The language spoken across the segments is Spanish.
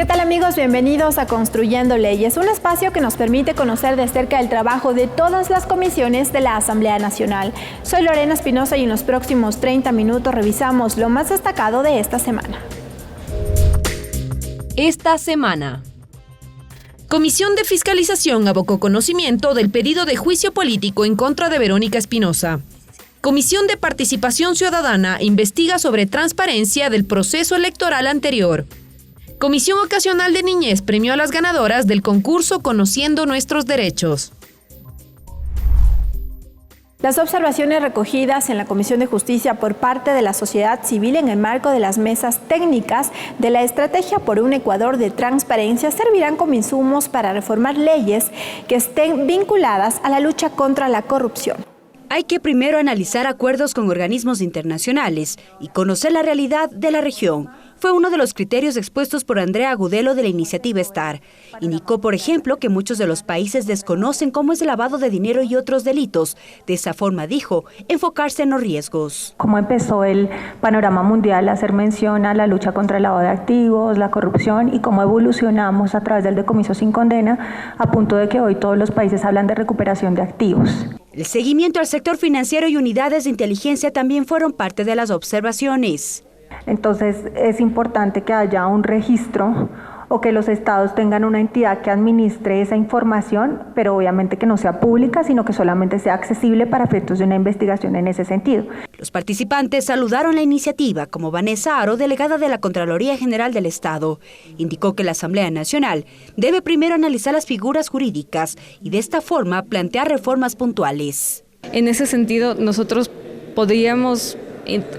tal amigos? Bienvenidos a Construyendo Leyes, un espacio que nos permite conocer de cerca el trabajo de todas las comisiones de la Asamblea Nacional. Soy Lorena Espinosa y en los próximos 30 minutos revisamos lo más destacado de esta semana. Esta semana, Comisión de Fiscalización abocó conocimiento del pedido de juicio político en contra de Verónica Espinosa. Comisión de Participación Ciudadana investiga sobre transparencia del proceso electoral anterior. Comisión Ocasional de Niñez premió a las ganadoras del concurso Conociendo Nuestros Derechos. Las observaciones recogidas en la Comisión de Justicia por parte de la sociedad civil en el marco de las mesas técnicas de la Estrategia por un Ecuador de Transparencia servirán como insumos para reformar leyes que estén vinculadas a la lucha contra la corrupción. Hay que primero analizar acuerdos con organismos internacionales y conocer la realidad de la región. Fue uno de los criterios expuestos por Andrea Agudelo de la iniciativa STAR. Indicó, por ejemplo, que muchos de los países desconocen cómo es el lavado de dinero y otros delitos. De esa forma, dijo, enfocarse en los riesgos. Cómo empezó el panorama mundial a hacer mención a la lucha contra el lavado de activos, la corrupción y cómo evolucionamos a través del decomiso sin condena, a punto de que hoy todos los países hablan de recuperación de activos. El seguimiento al sector financiero y unidades de inteligencia también fueron parte de las observaciones. Entonces es importante que haya un registro o que los estados tengan una entidad que administre esa información, pero obviamente que no sea pública, sino que solamente sea accesible para efectos de una investigación en ese sentido. Los participantes saludaron la iniciativa, como Vanessa Aro, delegada de la Contraloría General del Estado. Indicó que la Asamblea Nacional debe primero analizar las figuras jurídicas y de esta forma plantear reformas puntuales. En ese sentido, nosotros podríamos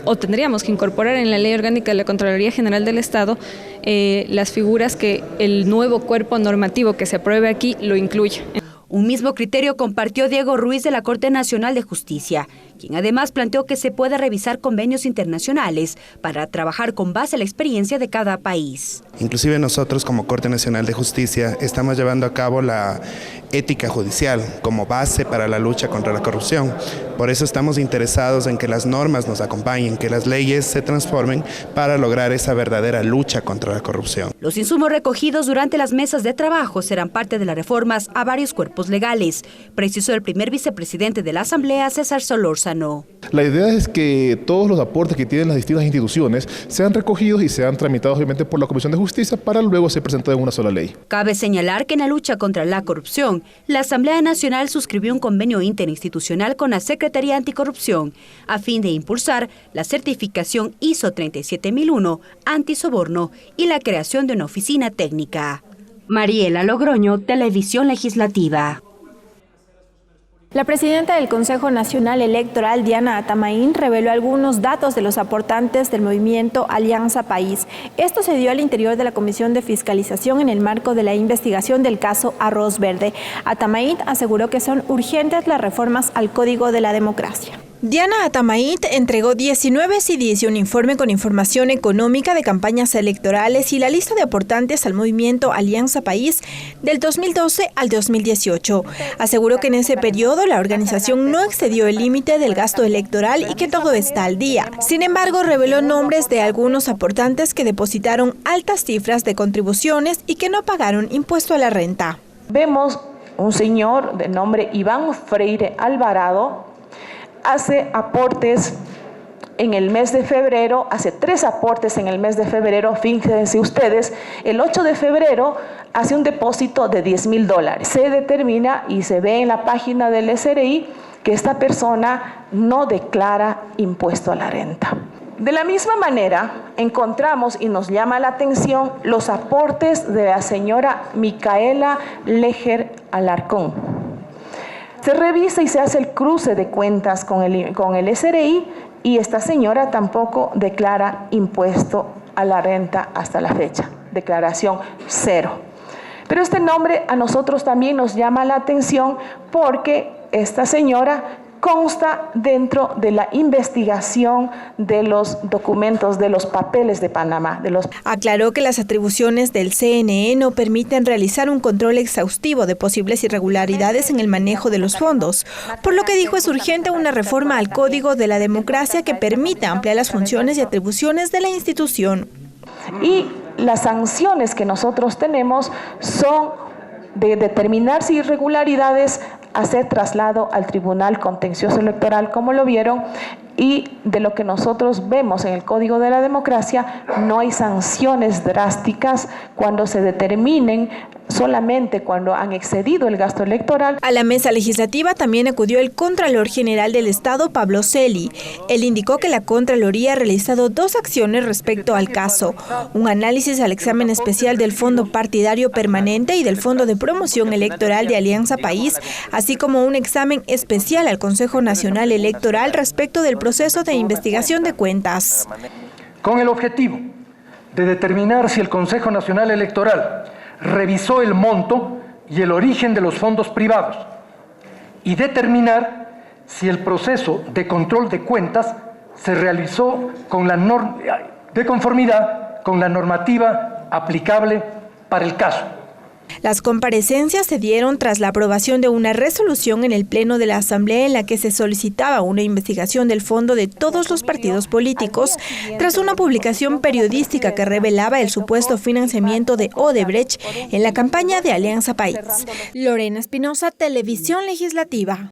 o tendríamos que incorporar en la Ley Orgánica de la Contraloría General del Estado las figuras que el nuevo cuerpo normativo que se apruebe aquí lo incluye. Un mismo criterio compartió Diego Ruiz de la Corte Nacional de Justicia, quien además planteó que se puede revisar convenios internacionales para trabajar con base a la experiencia de cada país. Inclusive nosotros como Corte Nacional de Justicia estamos llevando a cabo la ética judicial como base para la lucha contra la corrupción. Por eso estamos interesados en que las normas nos acompañen, que las leyes se transformen para lograr esa verdadera lucha contra la corrupción. Los insumos recogidos durante las mesas de trabajo serán parte de las reformas a varios cuerpos legales, precisó el primer vicepresidente de la Asamblea, César Solórzano. La idea es que todos los aportes que tienen las distintas instituciones sean recogidos y sean tramitados obviamente por la Comisión de Justicia para luego ser presentados en una sola ley. Cabe señalar que en la lucha contra la corrupción, la Asamblea Nacional suscribió un convenio interinstitucional con la Secretaría Anticorrupción a fin de impulsar la certificación ISO 37001 antisoborno y la creación de una oficina técnica. Mariela Logroño, Televisión Legislativa. La presidenta del Consejo Nacional Electoral, Diana Atamaín, reveló algunos datos de los aportantes del movimiento Alianza País. Esto se dio al interior de la Comisión de Fiscalización en el marco de la investigación del caso Arroz Verde. Atamaín aseguró que son urgentes las reformas al Código de la Democracia. Diana Atamaín entregó 19 CDs y un informe con información económica de campañas electorales y la lista de aportantes al movimiento Alianza País del 2012 al 2018. Aseguró que en ese periodo la organización no excedió el límite del gasto electoral y que todo está al día. Sin embargo, reveló nombres de algunos aportantes que depositaron altas cifras de contribuciones y que no pagaron impuesto a la renta. Vemos un señor de nombre Iván Freire Alvarado, hace aportes en el mes de febrero, hace 3 aportes en el mes de febrero, fíjense ustedes, el 8 de febrero hace un depósito de $10,000. Se determina y se ve en la página del SRI que esta persona no declara impuesto a la renta. De la misma manera, encontramos y nos llama la atención los aportes de la señora Micaela Leger Alarcón. Se revisa y se hace el cruce de cuentas con el SRI y esta señora tampoco declara impuesto a la renta hasta la fecha, declaración 0. Pero este nombre a nosotros también nos llama la atención porque esta señora consta dentro de la investigación de los documentos, de los papeles de Panamá. Aclaró que las atribuciones del CNE no permiten realizar un control exhaustivo de posibles irregularidades en el manejo de los fondos, por lo que dijo es urgente una reforma al Código de la Democracia que permita ampliar las funciones y atribuciones de la institución. Y las sanciones que nosotros tenemos son de determinarse irregularidades, hacer traslado al Tribunal Contencioso Electoral, como lo vieron, y de lo que nosotros vemos en el Código de la Democracia, no hay sanciones drásticas cuando se determinen, solamente cuando han excedido el gasto electoral. A la mesa legislativa también acudió el Contralor General del Estado, Pablo Celi. Él indicó que la Contraloría ha realizado 2 acciones respecto al caso: un análisis al examen especial del Fondo Partidario Permanente y del Fondo de Promoción Electoral de Alianza País, así como un examen especial al Consejo Nacional Electoral respecto del proceso de investigación de cuentas. Con el objetivo de determinar si el Consejo Nacional Electoral revisó el monto y el origen de los fondos privados y determinar si el proceso de control de cuentas se realizó de conformidad con la normativa aplicable para el caso. Las comparecencias se dieron tras la aprobación de una resolución en el Pleno de la Asamblea en la que se solicitaba una investigación del fondo de todos los partidos políticos tras una publicación periodística que revelaba el supuesto financiamiento de Odebrecht en la campaña de Alianza País. Lorena Espinosa, Televisión Legislativa.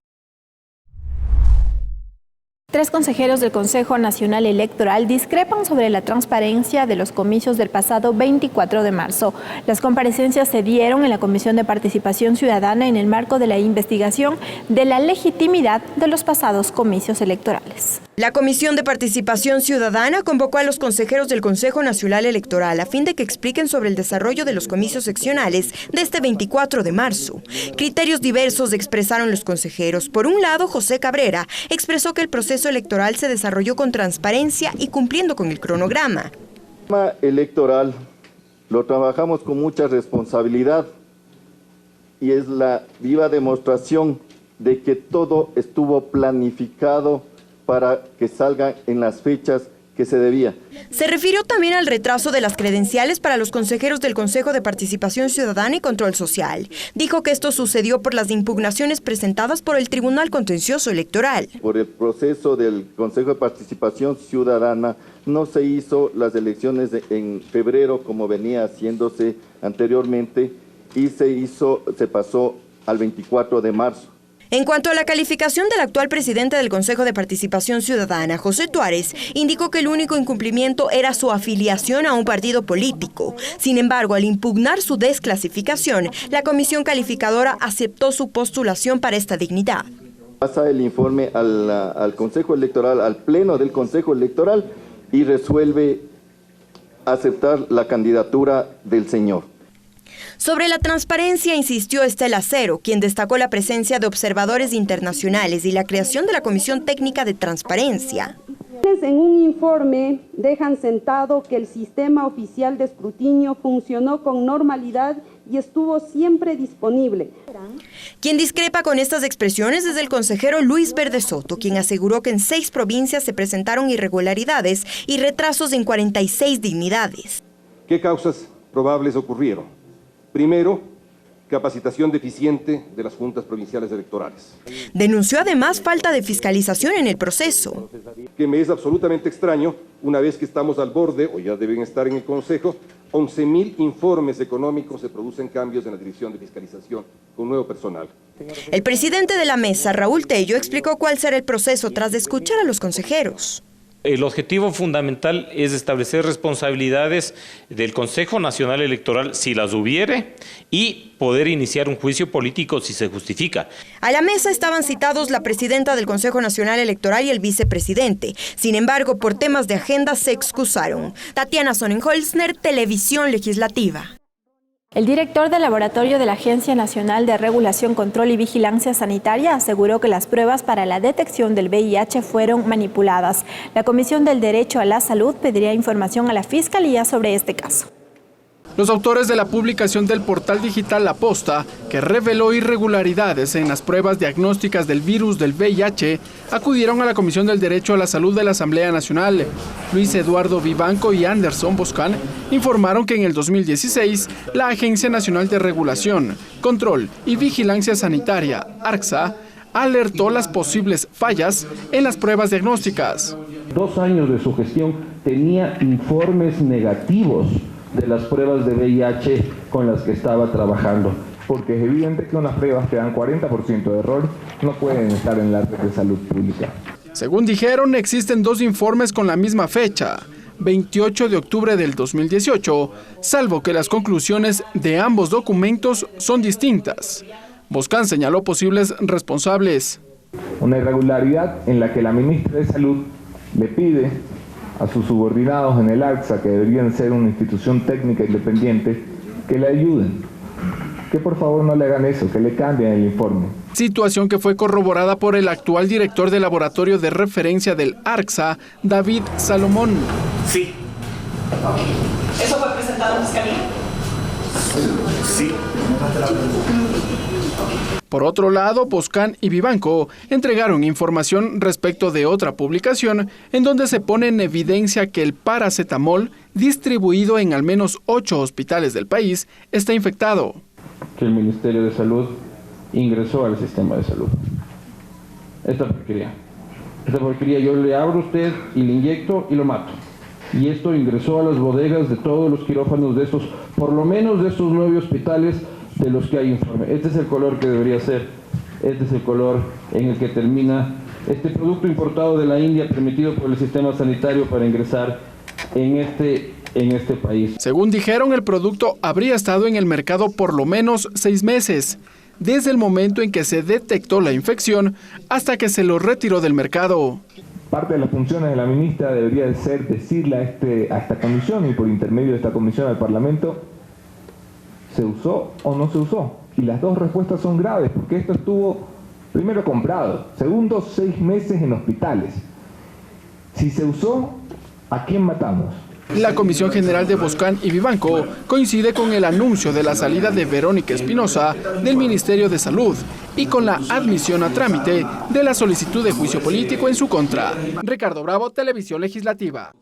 3 consejeros del Consejo Nacional Electoral discrepan sobre la transparencia de los comicios del pasado 24 de marzo. Las comparecencias se dieron en la Comisión de Participación Ciudadana en el marco de la investigación de la legitimidad de los pasados comicios electorales. La Comisión de Participación Ciudadana convocó a los consejeros del Consejo Nacional Electoral a fin de que expliquen sobre el desarrollo de los comicios seccionales de este 24 de marzo. Criterios diversos expresaron los consejeros. Por un lado, José Cabrera expresó que el proceso electoral se desarrolló con transparencia y cumpliendo con el cronograma. El tema electoral lo trabajamos con mucha responsabilidad y es la viva demostración de que todo estuvo planificado para que salga en las fechas que se debía. Se refirió también al retraso de las credenciales para los consejeros del Consejo de Participación Ciudadana y Control Social. Dijo que esto sucedió por las impugnaciones presentadas por el Tribunal Contencioso Electoral. Por el proceso del Consejo de Participación Ciudadana no se hizo las elecciones en febrero como venía haciéndose anteriormente y se pasó al 24 de marzo. En cuanto a la calificación del actual presidente del Consejo de Participación Ciudadana, José Tuárez, indicó que el único incumplimiento era su afiliación a un partido político. Sin embargo, al impugnar su desclasificación, la comisión calificadora aceptó su postulación para esta dignidad. Pasa el informe al Consejo Electoral, al Pleno del Consejo Electoral, y resuelve aceptar la candidatura del señor. Sobre la transparencia insistió Estela Cero, quien destacó la presencia de observadores internacionales y la creación de la Comisión Técnica de Transparencia. En un informe dejan sentado que el sistema oficial de escrutinio funcionó con normalidad y estuvo siempre disponible. Quien discrepa con estas expresiones es el consejero Luis Verde Soto, quien aseguró que en 6 provincias se presentaron irregularidades y retrasos en 46 dignidades. ¿Qué causas probables ocurrieron? Primero, capacitación deficiente de las juntas provinciales electorales. Denunció además falta de fiscalización en el proceso. Que me es absolutamente extraño, una vez que estamos al borde, o ya deben estar en el Consejo, 11.000 informes económicos, se producen cambios en la Dirección de Fiscalización con nuevo personal. El presidente de la mesa, Raúl Tello, explicó cuál será el proceso tras de escuchar a los consejeros. El objetivo fundamental es establecer responsabilidades del Consejo Nacional Electoral si las hubiere y poder iniciar un juicio político si se justifica. A la mesa estaban citados la presidenta del Consejo Nacional Electoral y el vicepresidente. Sin embargo, por temas de agenda se excusaron. Tatiana Sonnenholzner, Televisión Legislativa. El director del laboratorio de la Agencia Nacional de Regulación, Control y Vigilancia Sanitaria aseguró que las pruebas para la detección del VIH fueron manipuladas. La Comisión del Derecho a la Salud pediría información a la Fiscalía sobre este caso. Los autores de la publicación del portal digital La Posta, que reveló irregularidades en las pruebas diagnósticas del virus del VIH, acudieron a la Comisión del Derecho a la Salud de la Asamblea Nacional. Luis Eduardo Vivanco y Anderson Boscan informaron que en el 2016, la Agencia Nacional de Regulación, Control y Vigilancia Sanitaria, ARCSA, alertó las posibles fallas en las pruebas diagnósticas. 2 años de su gestión tenía informes negativos de las pruebas de VIH con las que estaba trabajando, porque es evidente que unas pruebas que dan 40% de error no pueden estar en la red de salud pública. Según dijeron, existen 2 informes con la misma fecha, 28 de octubre del 2018, salvo que las conclusiones de ambos documentos son distintas. Boscan señaló posibles responsables. Una irregularidad en la que la ministra de Salud le pide a sus subordinados en el ARCSA, que deberían ser una institución técnica independiente, que le ayuden. Que por favor no le hagan eso, que le cambien el informe. Situación que fue corroborada por el actual director del laboratorio de referencia del ARCSA, David Salomón. Sí. ¿Eso fue presentado en fiscalía? Sí. Por otro lado, Boscan y Vivanco entregaron información respecto de otra publicación en donde se pone en evidencia que el paracetamol, distribuido en al menos 8 hospitales del país, está infectado. Que el Ministerio de Salud ingresó al sistema de salud. Esta porquería yo le abro a usted y le inyecto y lo mato. Y esto ingresó a las bodegas de todos los quirófanos de estos, por lo menos de estos 9 hospitales de los que hay informe. Este es el color que debería ser. Este es el color en el que termina este producto importado de la India permitido por el sistema sanitario para ingresar en este país. Según dijeron, el producto habría estado en el mercado por lo menos 6 meses, desde el momento en que se detectó la infección hasta que se lo retiró del mercado. Parte de las funciones de la ministra debería ser decirle a esta comisión y por intermedio de esta comisión al Parlamento, ¿se usó o no se usó? Y las 2 respuestas son graves, porque esto estuvo, primero, comprado, segundo, 6 meses en hospitales. Si se usó, ¿a quién matamos? La Comisión General de Boscan y Vivanco coincide con el anuncio de la salida de Verónica Espinosa del Ministerio de Salud y con la admisión a trámite de la solicitud de juicio político en su contra. Ricardo Bravo, Televisión Legislativa.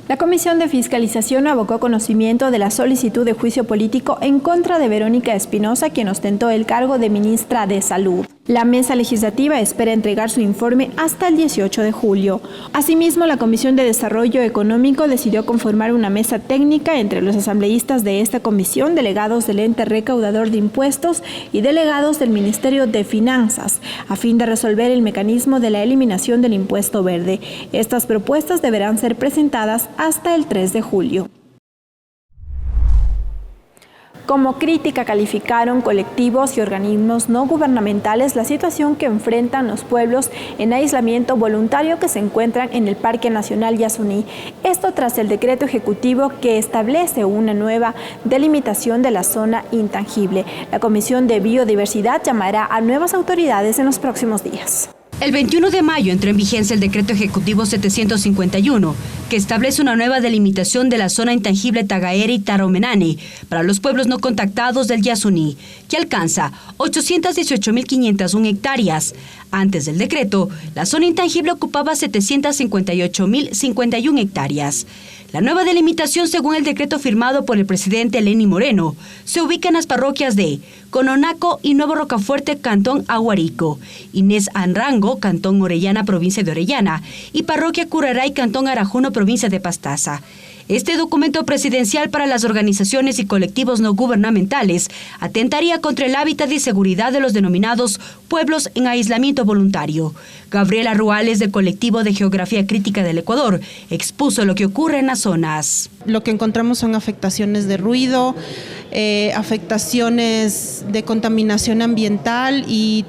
La Comisión de Fiscalización abocó conocimiento de la solicitud de juicio político en contra de Verónica Espinosa, quien ostentó el cargo de ministra de Salud. La mesa legislativa espera entregar su informe hasta el 18 de julio. Asimismo, la Comisión de Desarrollo Económico decidió conformar una mesa técnica entre los asambleístas de esta comisión, delegados del ente recaudador de impuestos y delegados del Ministerio de Finanzas, a fin de resolver el mecanismo de la eliminación del impuesto verde. Estas propuestas deberán ser presentadas hasta el 3 de julio. Como crítica calificaron colectivos y organismos no gubernamentales la situación que enfrentan los pueblos en aislamiento voluntario que se encuentran en el Parque Nacional Yasuní. Esto tras el decreto ejecutivo que establece una nueva delimitación de la zona intangible. La Comisión de Biodiversidad llamará a nuevas autoridades en los próximos días. El 21 de mayo entró en vigencia el decreto ejecutivo 751, que establece una nueva delimitación de la zona intangible Tagaere y Taromenane para los pueblos no contactados del Yasuní, que alcanza 818.501 hectáreas. Antes del decreto, la zona intangible ocupaba 758.051 hectáreas. La nueva delimitación, según el decreto firmado por el presidente Lenín Moreno, se ubica en las parroquias de Cononaco y Nuevo Rocafuerte, Cantón Aguarico, Inés Anrango, Cantón Orellana, provincia de Orellana, y Parroquia Curaray, Cantón Arajuno, provincia de Pastaza. Este documento presidencial para las organizaciones y colectivos no gubernamentales atentaría contra el hábitat y seguridad de los denominados pueblos en aislamiento voluntario. Gabriela Ruales, del colectivo de Geografía Crítica del Ecuador, expuso lo que ocurre en las zonas. Lo que encontramos son afectaciones de ruido, afectaciones de contaminación ambiental y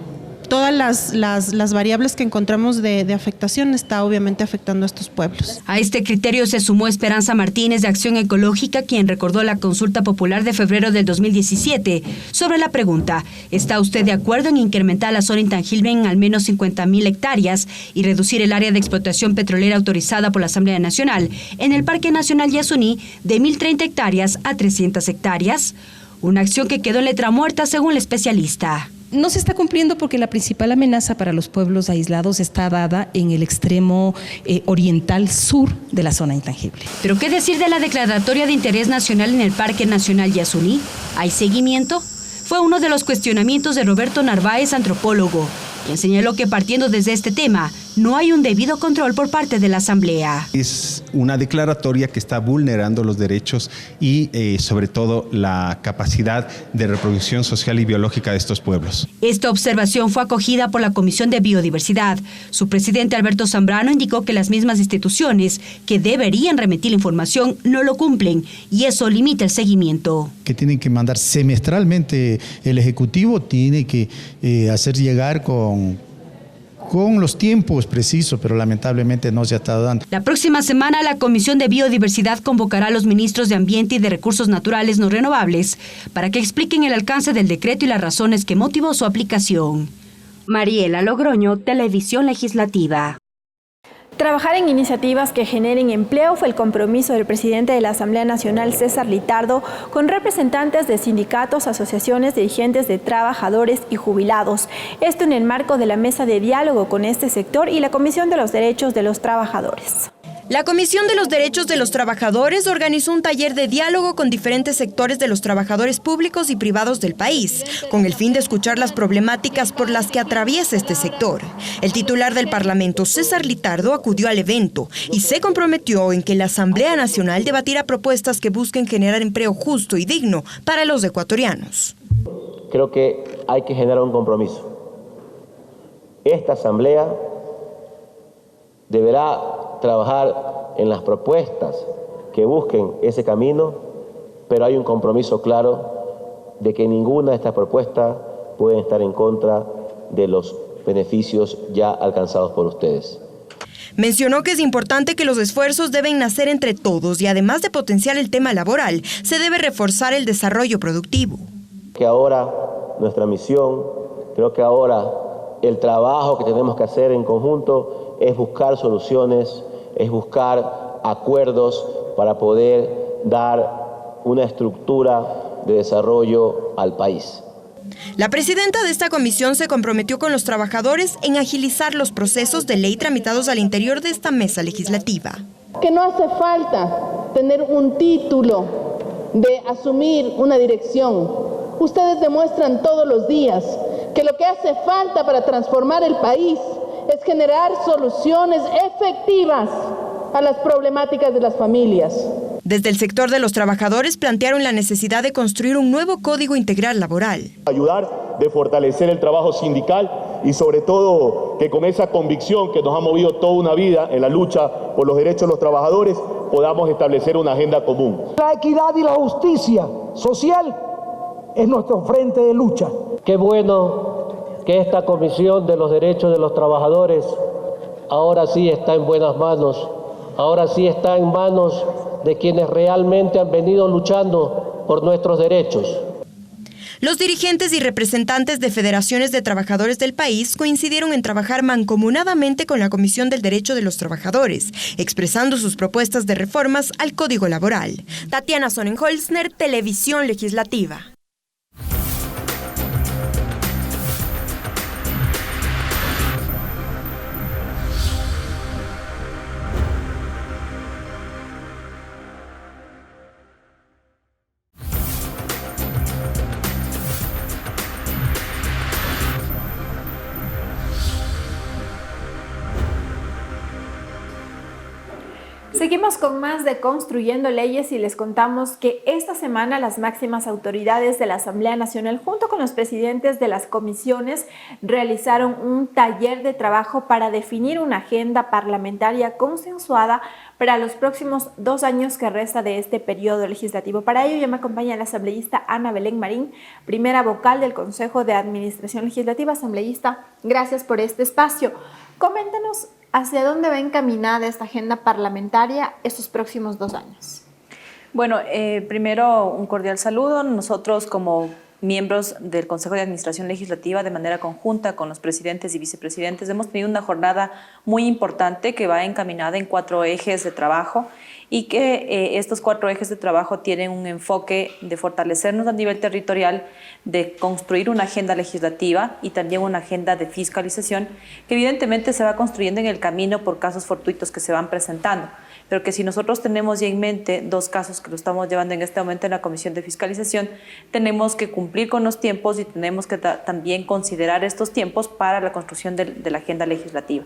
todas las variables que encontramos de afectación está obviamente afectando a estos pueblos. A este criterio se sumó Esperanza Martínez de Acción Ecológica, quien recordó la consulta popular de febrero del 2017 sobre la pregunta: ¿está usted de acuerdo en incrementar la zona intangible en al menos 50.000 hectáreas y reducir el área de explotación petrolera autorizada por la Asamblea Nacional en el Parque Nacional Yasuní de 1.030 hectáreas a 300 hectáreas? Una acción que quedó en letra muerta según el especialista. No se está cumpliendo porque la principal amenaza para los pueblos aislados está dada en el extremo oriental sur de la zona intangible. ¿Pero qué decir de la declaratoria de interés nacional en el Parque Nacional Yasuní? ¿Hay seguimiento? Fue uno de los cuestionamientos de Roberto Narváez, antropólogo, quien señaló que partiendo desde este tema, no hay un debido control por parte de la Asamblea. Es una declaratoria que está vulnerando los derechos y sobre todo la capacidad de reproducción social y biológica de estos pueblos. Esta observación fue acogida por la Comisión de Biodiversidad. Su presidente Alberto Zambrano indicó que las mismas instituciones que deberían remitir la información no lo cumplen y eso limita el seguimiento. Que tienen que mandar semestralmente, el Ejecutivo tiene que hacer llegar con los tiempos precisos, pero lamentablemente no se ha estado dando. La próxima semana la Comisión de Biodiversidad convocará a los ministros de Ambiente y de Recursos Naturales No Renovables para que expliquen el alcance del decreto y las razones que motivó su aplicación. Mariela Logroño, Televisión Legislativa. Trabajar en iniciativas que generen empleo fue el compromiso del presidente de la Asamblea Nacional, César Litardo, con representantes de sindicatos, asociaciones, dirigentes de trabajadores y jubilados. Esto en el marco de la mesa de diálogo con este sector y la Comisión de los Derechos de los Trabajadores. La Comisión de los Derechos de los Trabajadores organizó un taller de diálogo con diferentes sectores de los trabajadores públicos y privados del país, con el fin de escuchar las problemáticas por las que atraviesa este sector. El titular del Parlamento, César Litardo, acudió al evento y se comprometió en que la Asamblea Nacional debatirá propuestas que busquen generar empleo justo y digno para los ecuatorianos. Creo que hay que generar un compromiso. Esta Asamblea deberá trabajar en las propuestas que busquen ese camino, pero hay un compromiso claro de que ninguna de estas propuestas puede estar en contra de los beneficios ya alcanzados por ustedes. Mencionó que es importante que los esfuerzos deben nacer entre todos y además de potenciar el tema laboral, se debe reforzar el desarrollo productivo. Que ahora nuestra misión, creo que ahora el trabajo que tenemos que hacer en conjunto es buscar soluciones, es buscar acuerdos para poder dar una estructura de desarrollo al país. La presidenta de esta comisión se comprometió con los trabajadores en agilizar los procesos de ley tramitados al interior de esta mesa legislativa. Que no hace falta tener un título de asumir una dirección. Ustedes demuestran todos los días que lo que hace falta para transformar el país es generar soluciones efectivas a las problemáticas de las familias. Desde el sector de los trabajadores plantearon la necesidad de construir un nuevo Código Integral Laboral. Ayudar, de fortalecer el trabajo sindical y sobre todo que con esa convicción que nos ha movido toda una vida en la lucha por los derechos de los trabajadores podamos establecer una agenda común. La equidad y la justicia social es nuestro frente de lucha. Qué bueno que esta Comisión de los Derechos de los Trabajadores ahora sí está en buenas manos, ahora sí está en manos de quienes realmente han venido luchando por nuestros derechos. Los dirigentes y representantes de federaciones de trabajadores del país coincidieron en trabajar mancomunadamente con la Comisión del Derecho de los Trabajadores, expresando sus propuestas de reformas al Código Laboral. Tatiana Sonnenholzner, Televisión Legislativa. Seguimos con más de Construyendo Leyes y les contamos que esta semana las máximas autoridades de la Asamblea Nacional junto con los presidentes de las comisiones realizaron un taller de trabajo para definir una agenda parlamentaria consensuada para los próximos 2 años que resta de este periodo legislativo. Para ello ya me acompaña la asambleísta Ana Belén Marín, primera vocal del Consejo de Administración Legislativa. Asambleísta, gracias por este espacio. Coméntanos ¿hacia dónde va encaminada esta agenda parlamentaria estos próximos 2 años? Bueno, primero un cordial saludo. Nosotros como miembros del Consejo de Administración Legislativa, de manera conjunta con los presidentes y vicepresidentes, hemos tenido una jornada muy importante que va encaminada en 4 ejes de trabajo y que estos 4 ejes de trabajo tienen un enfoque de fortalecernos a nivel territorial, de construir una agenda legislativa y también una agenda de fiscalización que evidentemente se va construyendo en el camino por casos fortuitos que se van presentando. pero que si nosotros tenemos ya en mente 2 casos que lo estamos llevando en este momento en la Comisión de Fiscalización, tenemos que cumplir con los tiempos y tenemos que también considerar estos tiempos para la construcción de la agenda legislativa.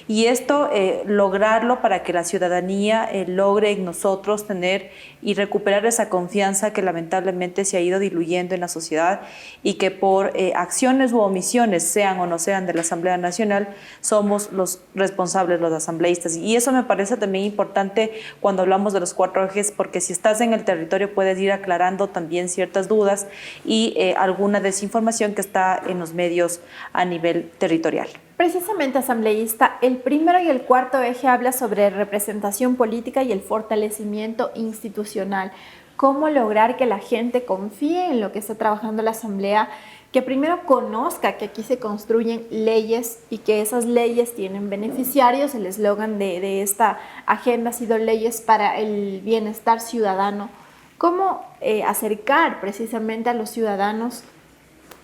Y esto, lograrlo para que la ciudadanía logre en nosotros tener y recuperar esa confianza que lamentablemente se ha ido diluyendo en la sociedad y que por acciones u omisiones, sean o no sean de la Asamblea Nacional, somos los responsables, los asambleístas. Y eso me parece también importante cuando hablamos de los 4 ejes, porque si estás en el territorio puedes ir aclarando también ciertas dudas y alguna desinformación que está en los medios a nivel territorial. Precisamente, asambleísta, el primero y el 4 eje habla sobre representación política y el fortalecimiento institucional. ¿Cómo lograr que la gente confíe en lo que está trabajando la Asamblea? Que primero conozca que aquí se construyen leyes y que esas leyes tienen beneficiarios. El eslogan de esta agenda ha sido leyes para el bienestar ciudadano. ¿Cómo acercar precisamente a los ciudadanos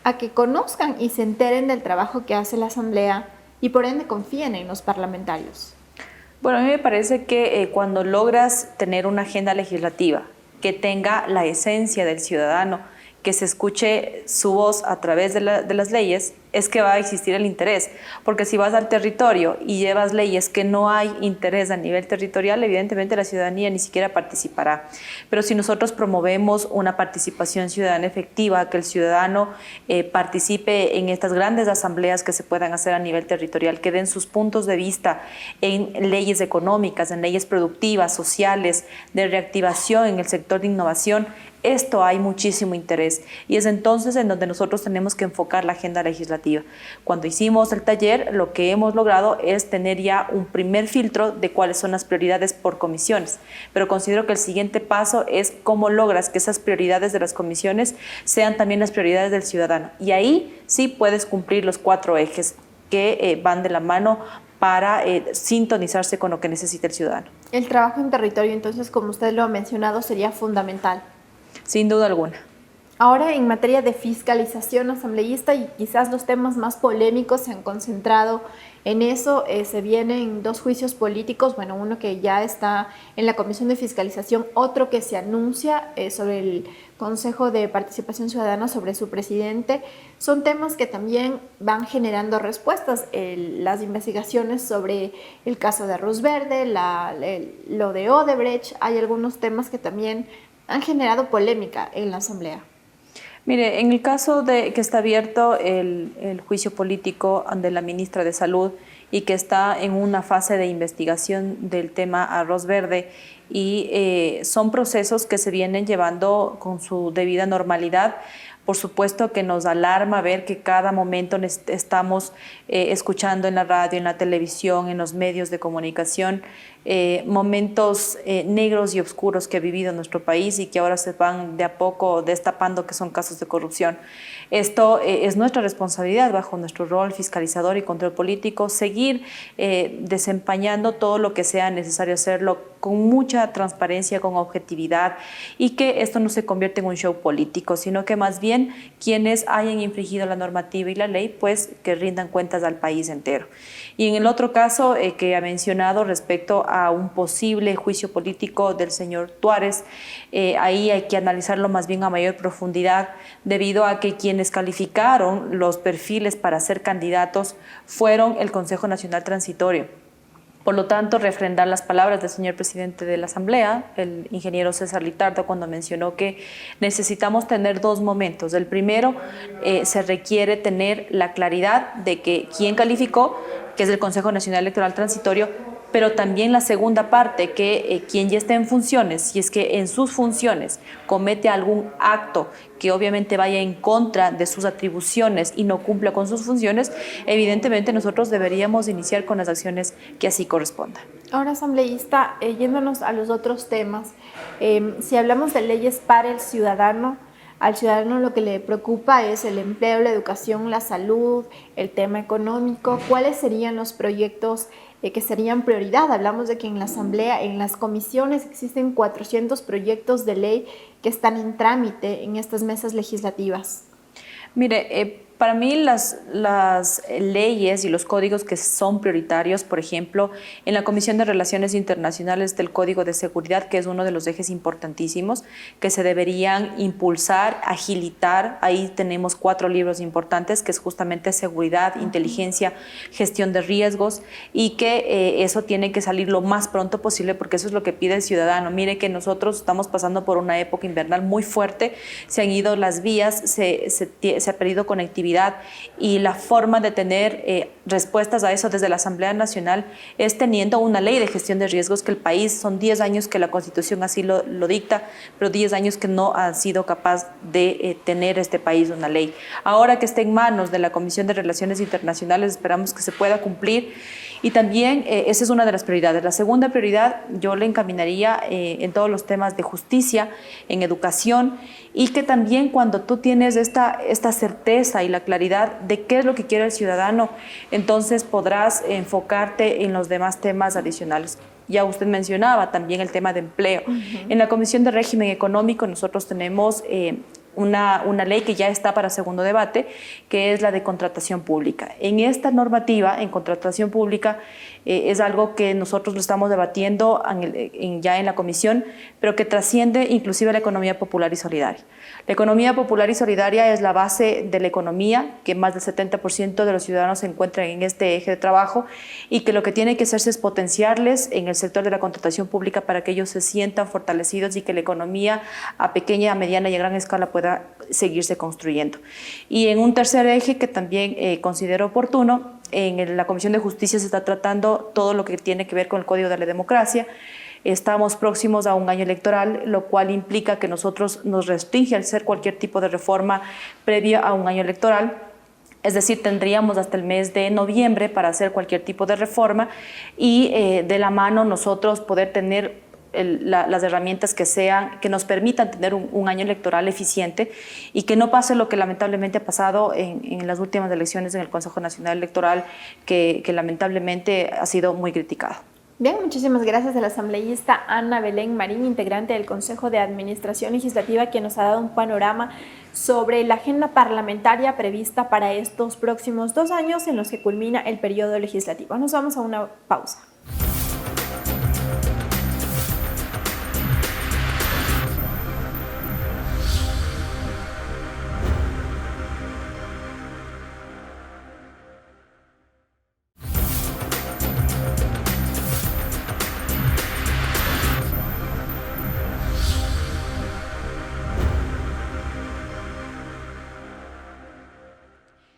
a que conozcan y se enteren del trabajo que hace la Asamblea y por ende confíen en los parlamentarios? Bueno, a mí me parece que cuando logras tener una agenda legislativa que tenga la esencia del ciudadano, que se escuche su voz a través de las leyes, es que va a existir el interés. Porque si vas al territorio y llevas leyes que no hay interés a nivel territorial, evidentemente la ciudadanía ni siquiera participará. Pero si nosotros promovemos una participación ciudadana efectiva, que el ciudadano participe en estas grandes asambleas que se puedan hacer a nivel territorial, que den sus puntos de vista en leyes económicas, en leyes productivas, sociales, de reactivación en el sector de innovación, esto hay muchísimo interés y es entonces en donde nosotros tenemos que enfocar la agenda legislativa. Cuando hicimos el taller, lo que hemos logrado es tener ya un primer filtro de cuáles son las prioridades por comisiones, pero considero que el siguiente paso es cómo logras que esas prioridades de las comisiones sean también las prioridades del ciudadano. Y ahí sí puedes cumplir los 4 ejes que van de la mano para sintonizarse con lo que necesita el ciudadano. El trabajo en territorio, entonces, como usted lo ha mencionado, sería fundamental. Sin duda alguna. Ahora, en materia de fiscalización asambleísta, y quizás los temas más polémicos se han concentrado en eso, se vienen 2 juicios políticos, bueno, uno que ya está en la Comisión de Fiscalización, otro que se anuncia sobre el Consejo de Participación Ciudadana, sobre su presidente. Son temas que también van generando respuestas. Las investigaciones sobre el caso de Arroz Verde, lo de Odebrecht, hay algunos temas que también han generado polémica en la Asamblea. Mire, en el caso de que está abierto el juicio político de la ministra de Salud y que está en una fase de investigación del tema Arroz Verde, y son procesos que se vienen llevando con su debida normalidad. Por supuesto que nos alarma ver que cada momento estamos escuchando en la radio, en la televisión, en los medios de comunicación, momentos negros y oscuros que ha vivido nuestro país y que ahora se van de a poco destapando que son casos de corrupción. Esto es nuestra responsabilidad bajo nuestro rol fiscalizador y control político, seguir desempeñando todo lo que sea necesario hacerlo con mucha transparencia, con objetividad, y que esto no se convierta en un show político, sino que más bien quienes hayan infringido la normativa y la ley, pues que rindan cuentas al país entero. Y en el otro caso que ha mencionado respecto a un posible juicio político del señor Tuárez, ahí hay que analizarlo más bien a mayor profundidad, debido a que quienes calificaron los perfiles para ser candidatos fueron el Consejo Nacional Transitorio. Por lo tanto, refrendar las palabras del señor presidente de la Asamblea, el ingeniero César Litardo, cuando mencionó que necesitamos tener 2 momentos. El primero, se requiere tener la claridad de que quién calificó, que es el Consejo Nacional Electoral Transitorio, pero también la segunda parte, que quien ya esté en funciones, si es que en sus funciones comete algún acto que obviamente vaya en contra de sus atribuciones y no cumpla con sus funciones, evidentemente nosotros deberíamos iniciar con las acciones que así correspondan. Ahora, asambleísta, yéndonos a los otros temas, si hablamos de leyes para el ciudadano, al ciudadano lo que le preocupa es el empleo, la educación, la salud, el tema económico. ¿Cuáles serían los proyectos que serían prioridad? Hablamos de que en la Asamblea, en las comisiones, existen 400 proyectos de ley que están en trámite en estas mesas legislativas. Mire, Para mí las leyes y los códigos que son prioritarios, por ejemplo, en la Comisión de Relaciones Internacionales del Código de Seguridad, que es uno de los ejes importantísimos, que se deberían impulsar, agilitar. Ahí tenemos 4 libros importantes, que es justamente seguridad, inteligencia, gestión de riesgos, y que eso tiene que salir lo más pronto posible, porque eso es lo que pide el ciudadano. Mire que nosotros estamos pasando por una época invernal muy fuerte, se han ido las vías, se ha perdido conectividad, y la forma de tener respuestas a eso desde la Asamblea Nacional es teniendo una ley de gestión de riesgos, que el país, son 10 años que la Constitución así lo dicta, pero 10 años que no ha sido capaz de tener este país una ley. Ahora que está en manos de la Comisión de Relaciones Internacionales, esperamos que se pueda cumplir, y también esa es una de las prioridades. La segunda prioridad yo le encaminaría en todos los temas de justicia, en educación, y que también cuando tú tienes esta certeza y la claridad de qué es lo que quiere el ciudadano, entonces podrás enfocarte en los demás temas adicionales. Ya usted mencionaba también el tema de empleo. En la Comisión de Régimen Económico nosotros tenemos una ley que ya está para segundo debate, que es la de contratación pública. En esta normativa, en contratación pública, es algo que nosotros lo estamos debatiendo ya en la comisión, pero que trasciende inclusive la economía popular y solidaria. La economía popular y solidaria es la base de la economía, que más del 70% de los ciudadanos se encuentran en este eje de trabajo, y que lo que tiene que hacerse es potenciarles en el sector de la contratación pública para que ellos se sientan fortalecidos y que la economía a pequeña, a mediana y a gran escala pueda seguirse construyendo. Y en un tercer eje que también considero oportuno, en la Comisión de Justicia se está tratando todo lo que tiene que ver con el Código de la Democracia. Estamos próximos a un año electoral, lo cual implica que nosotros nos restringe al hacer cualquier tipo de reforma previa a un año electoral. Es decir, tendríamos hasta el mes de noviembre para hacer cualquier tipo de reforma, y de la mano nosotros poder tener las herramientas que nos permitan tener un año electoral eficiente, y que no pase lo que lamentablemente ha pasado en las últimas elecciones en el Consejo Nacional Electoral, que lamentablemente ha sido muy criticado. Bien, muchísimas gracias a la asambleísta Ana Belén Marín, integrante del Consejo de Administración Legislativa, quien nos ha dado un panorama sobre la agenda parlamentaria prevista para estos próximos 2 años en los que culmina el periodo legislativo. Nos vamos a una pausa.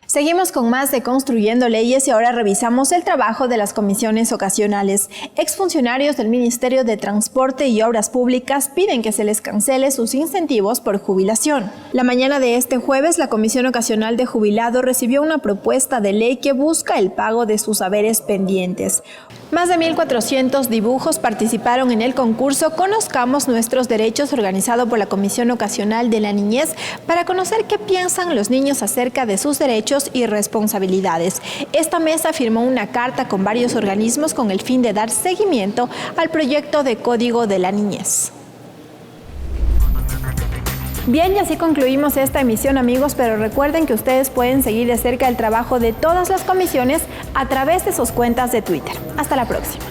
Seguimos con más de Construyendo Leyes y ahora revisamos el trabajo de las comisiones ocasionales. Exfuncionarios del Ministerio de Transporte y Obras Públicas piden que se les cancele sus incentivos por jubilación. La mañana de este jueves, la Comisión Ocasional de Jubilado recibió una propuesta de ley que busca el pago de sus haberes pendientes. Más de 1.400 dibujos participaron en el concurso Conozcamos Nuestros Derechos, organizado por la Comisión Ocasional de la Niñez, para conocer qué piensan los niños acerca de sus derechos y responsabilidades. Esta mesa firmó una carta con varios organismos con el fin de dar seguimiento al proyecto de Código de la Niñez. Bien, y así concluimos esta emisión, amigos, pero recuerden que ustedes pueden seguir de cerca el trabajo de todas las comisiones a través de sus cuentas de Twitter. Hasta la próxima.